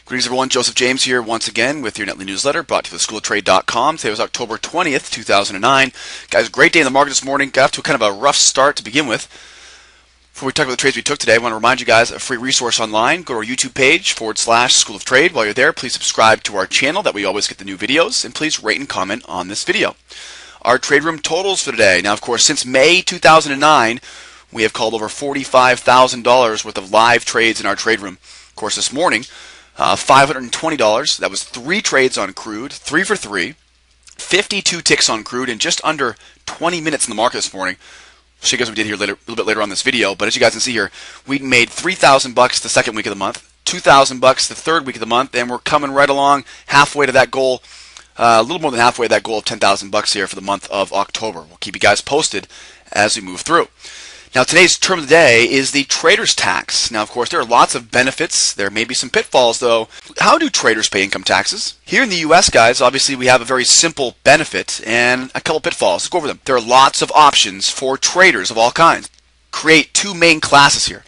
Greetings everyone, Joseph James here once again with your nightly newsletter brought to you from theschooloftrade.com. Today was October 20th, 2009. Guys, great day in the market this morning. Got off to kind of a rough start to begin with. Before we talk about the trades we took today, I want to remind you guys of a free resource online. Go to our YouTube page /School of Trade. While you're there, please subscribe to our channel. That way you always get the new videos. And please rate and comment on this video. Our trade room totals for today. Now, of course, since May 2009, we have called over $45,000 worth of live trades in our trade room. Of course, this morning, $520. That was 3 trades on crude, 3 for 3, 52 ticks on crude in just under 20 minutes in the market this morning. I'll show you guys what we did here a little bit later on this video. But as you guys can see here, we made $3,000 the second week of the month, $2,000 the third week of the month, and we're coming right along halfway to that goal, a little more than halfway to that goal of $10,000 here for the month of October. We'll keep you guys posted as we move through. Now, today's term of the day is the trader's tax. Now, of course, there are lots of benefits. There may be some pitfalls, though. How do traders pay income taxes? Here in the U.S., guys, obviously we have a very simple benefit and a couple pitfalls. Let's go over them. There are lots of options for traders of all kinds. Create 2 main classes here.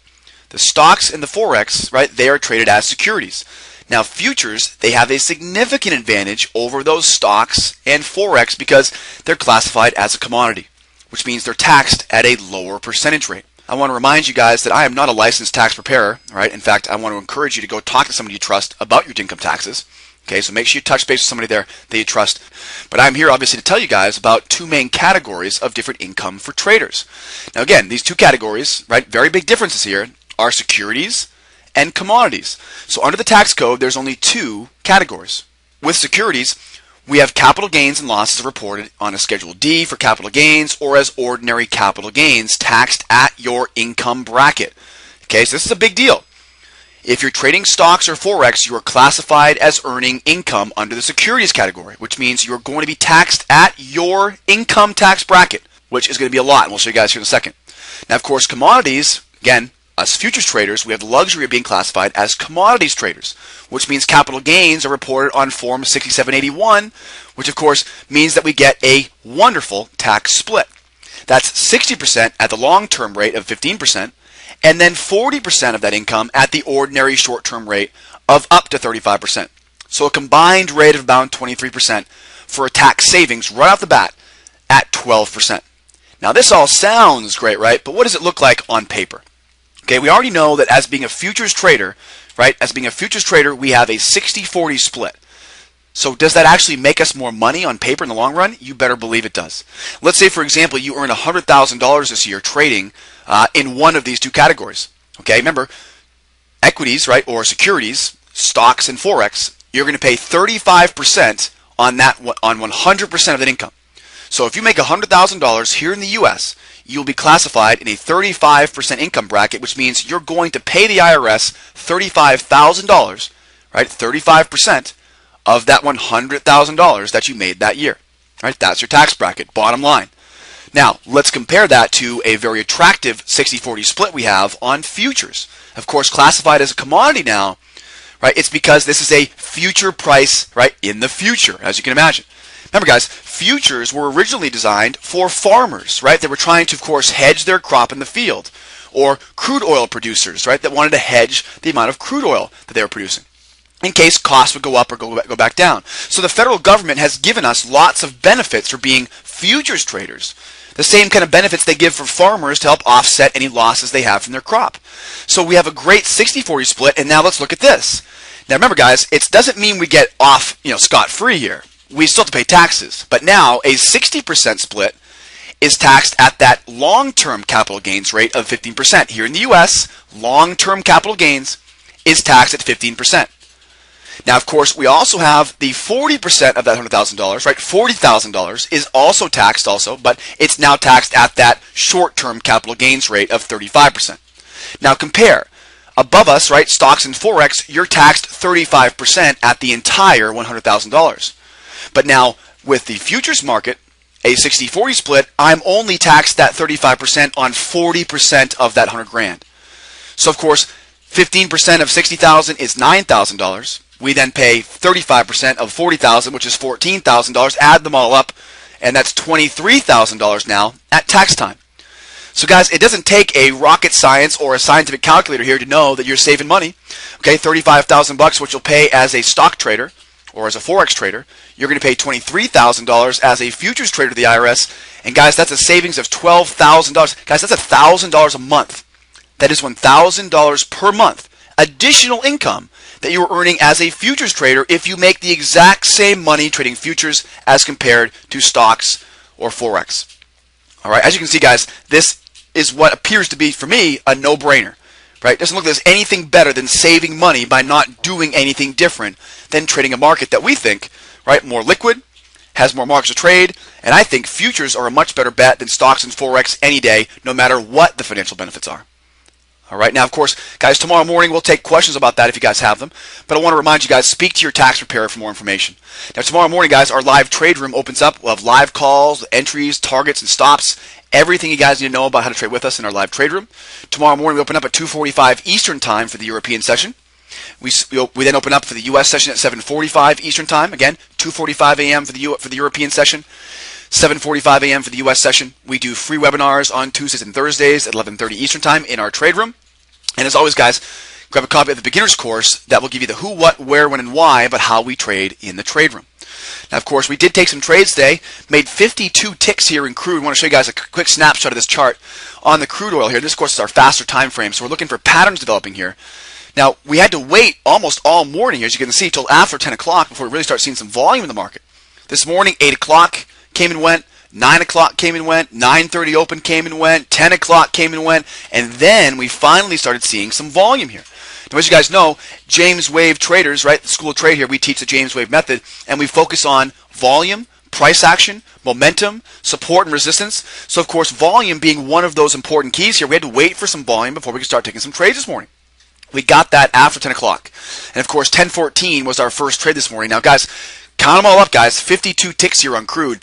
The stocks and the Forex, right, they are traded as securities. Now, futures, they have a significant advantage over those stocks and Forex because they're classified as a commodity, which means they're taxed at a lower percentage rate. I want to remind you guys that I am not a licensed tax preparer, right? In fact, I want to encourage you to go talk to somebody you trust about your income taxes. Okay, so make sure you touch base with somebody there that you trust. But I'm here obviously to tell you guys about 2 main categories of different income for traders. Now again, these 2 categories, right, very big differences here, are securities and commodities. So under the tax code, there's only 2 categories. With securities, we have capital gains and losses reported on a Schedule D for capital gains or as ordinary capital gains taxed at your income bracket. Okay, so this is a big deal. If you're trading stocks or Forex, you are classified as earning income under the securities category, which means you're going to be taxed at your income tax bracket, which is going to be a lot, and we'll show you guys here in a second. Now, of course, commodities, again, us futures traders, we have the luxury of being classified as commodities traders, which means capital gains are reported on Form 6781, which of course means that we get a wonderful tax split. That's 60% at the long-term rate of 15%, and then 40% of that income at the ordinary short-term rate of up to 35%. So a combined rate of about 23% for a tax savings right off the bat at 12%. Now this all sounds great, right? But what does it look like on paper? Okay, we already know that as being a futures trader, right, as being a futures trader, we have a 60-40 split. So does that actually make us more money on paper in the long run? You better believe it does. Let's say, for example, you earn $100,000 this year trading in one of these 2 categories. Okay, remember, equities, right, or securities, stocks and Forex, you're going to pay 35% on that, on 100% of that income. So if you make $100,000 here in the U.S., you'll be classified in a 35% income bracket, which means you're going to pay the IRS $35,000, right? 35% of that $100,000 that you made that year, right? That's your tax bracket, bottom line. Now, let's compare that to a very attractive 60-40 split we have on futures. Of course, classified as a commodity now, right? It's because this is a future price, right, in the future, as you can imagine. Remember, guys, futures were originally designed for farmers, right? They were trying to, of course, hedge their crop in the field. Or crude oil producers, right, that wanted to hedge the amount of crude oil that they were producing in case costs would go up or go back down. So the federal government has given us lots of benefits for being futures traders. The same kind of benefits they give for farmers to help offset any losses they have from their crop. So we have a great 60-40 split, and now let's look at this. Now remember, guys, it doesn't mean we get off, scot-free here. We still have to pay taxes. But now a 60% split is taxed at that long-term capital gains rate of 15%. Here in the U.S., long-term capital gains is taxed at 15%. Now, of course, we also have the 40% of that $100,000, right? $40,000 is also taxed but it's now taxed at that short-term capital gains rate of 35%. Now compare. Above us, right, stocks and Forex, you're taxed 35% at the entire $100,000. But now, with the futures market, a 60-40 split, I'm only taxed that 35% on 40% of that 100 grand. So, of course, 15% of 60,000 is $9,000. We then pay 35% of 40,000, which is $14,000. Add them all up, and that's $23,000 now at tax time. So guys, it doesn't take a rocket science or a scientific calculator here to know that you're saving money. Okay, $35,000, which you'll pay as a stock trader or as a Forex trader. You're going to pay $23,000 as a futures trader to the IRS. And guys, that's a savings of $12,000. Guys, that's $1,000 a month. That is $1,000 per month. Additional income that you are earning as a futures trader if you make the exact same money trading futures as compared to stocks or Forex. All right, as you can see, guys, this is what appears to be, for me, a no-brainer. Right? Doesn't look like there's anything better than saving money by not doing anything different than trading a market that we think, right, more liquid, has more markets to trade, and I think futures are a much better bet than stocks and Forex any day, no matter what the financial benefits are. All right, now, of course, guys, tomorrow morning we'll take questions about that if you guys have them. But I want to remind you guys, speak to your tax preparer for more information. Now, tomorrow morning, guys, our live trade room opens up. We'll have live calls, entries, targets, and stops. Everything you guys need to know about how to trade with us in our live trade room. Tomorrow morning, we open up at 2:45 Eastern Time for the European session. We then open up for the U.S. session at 7:45 Eastern Time. Again, 2:45 a.m. for the European session. 7:45 a.m. for the U.S. session. We do free webinars on Tuesdays and Thursdays at 11:30 Eastern Time in our trade room. And as always, guys, grab a copy of the beginner's course that will give you the who, what, where, when, and why about how we trade in the trade room. Now, of course, we did take some trades today, made 52 ticks here in crude. I want to show you guys a quick snapshot of this chart on the crude oil here. This, of course, is our faster time frame, so we're looking for patterns developing here. Now, we had to wait almost all morning, as you can see, till after 10 o'clock before we really start seeing some volume in the market. This morning, 8 o'clock came and went. 9 o'clock came and went, 9:30 open came and went, 10 o'clock came and went, and then we finally started seeing some volume here. Now, as you guys know, James Wave traders, right, the School of Trade here, we teach the James Wave method, and we focus on volume, price action, momentum, support, and resistance. So, of course, volume being one of those important keys here, we had to wait for some volume before we could start taking some trades this morning. We got that after 10 o'clock. And, of course, 10:14 was our first trade this morning. Now, guys, count them all up, guys. 52 ticks here on crude.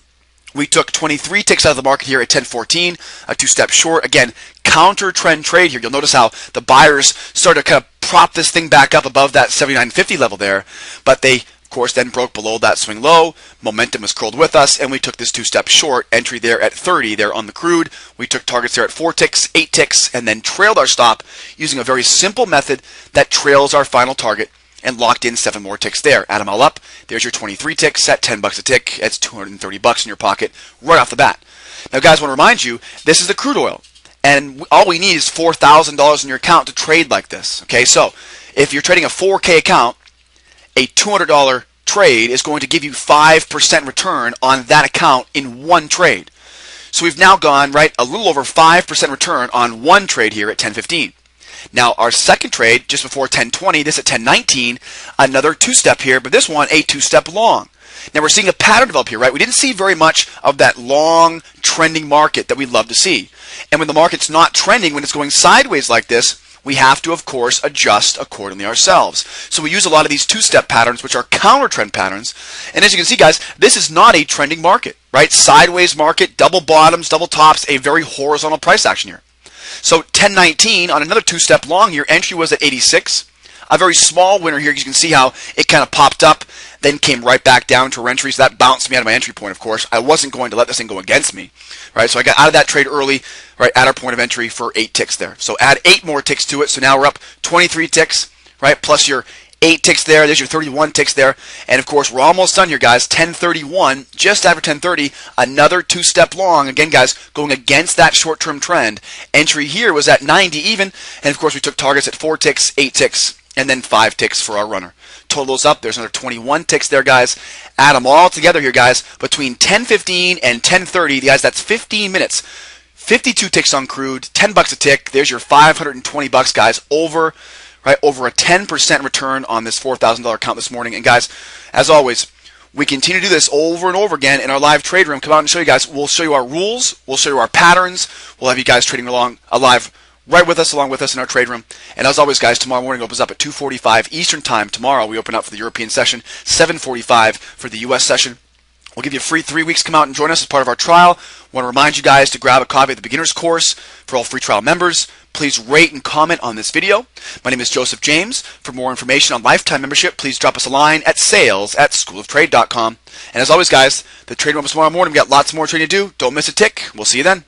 We took 23 ticks out of the market here at 10:14, a two-step short. Again, counter trend trade here. You'll notice how the buyers started to kind of prop this thing back up above that 79.50 level there, but they, of course, then broke below that swing low. Momentum was curled with us, and we took this two-step short entry there at 30 there on the crude. We took targets there at 4 ticks, 8 ticks, and then trailed our stop using a very simple method that trails our final target, and locked in 7 more ticks there. Add them all up. There's your 23 ticks at $10 a tick. That's $230 in your pocket right off the bat. Now, guys, I want to remind you, this is the crude oil, and all we need is $4,000 in your account to trade like this. Okay, so if you're trading a 4K account, a $200 trade is going to give you 5% return on that account in one trade. So we've now gone, right, a little over 5% return on one trade here at 10:15. Now, our second trade, just before 10:20, this at 10:19, another two-step here, but this one, a two-step long. Now, we're seeing a pattern develop here, right? We didn't see very much of that long trending market that we'd love to see. And when the market's not trending, when it's going sideways like this, we have to, of course, adjust accordingly ourselves. So we use a lot of these two-step patterns, which are counter-trend patterns. And as you can see, guys, this is not a trending market, right? Sideways market, double bottoms, double tops, a very horizontal price action here. So 10:19 on another two-step long here, entry was at 86. A very small winner here. You can see how it kind of popped up, then came right back down to our entry. So that bounced me out of my entry point, of course. I wasn't going to let this thing go against me, right? So I got out of that trade early, right, at our point of entry for 8 ticks there. So add 8 more ticks to it. So now we're up 23 ticks, right, plus your 8 ticks there. There's your 31 ticks there. And, of course, we're almost done here, guys. 10:31, just after 10:30, another two-step long. Again, guys, going against that short-term trend. Entry here was at 90 even. And, of course, we took targets at 4 ticks, 8 ticks, and then 5 ticks for our runner. Total those up. There's another 21 ticks there, guys. Add them all together here, guys. Between 10:15 and 10:30, guys, that's 15 minutes. 52 ticks on crude, $10 a tick. There's your $520, guys, over a 10% return on this $4,000 account this morning. And guys, as always, we continue to do this over and over again in our live trade room. Come out and show you guys. We'll show you our rules. We'll show you our patterns. We'll have you guys trading along live right with us, along with us in our trade room. And as always, guys, tomorrow morning opens up at 2:45 Eastern Time. Tomorrow we open up for the European session, 7:45 for the U.S. session. We'll give you a free 3 weeks. Come out and join us as part of our trial. Want to remind you guys to grab a copy of the beginner's course for all free trial members. Please rate and comment on this video. My name is Joseph James. For more information on lifetime membership, please drop us a line at sales@schooloftrade.com. And as always, guys, the trade room is tomorrow morning. We've got lots more trading to do. Don't miss a tick. We'll see you then.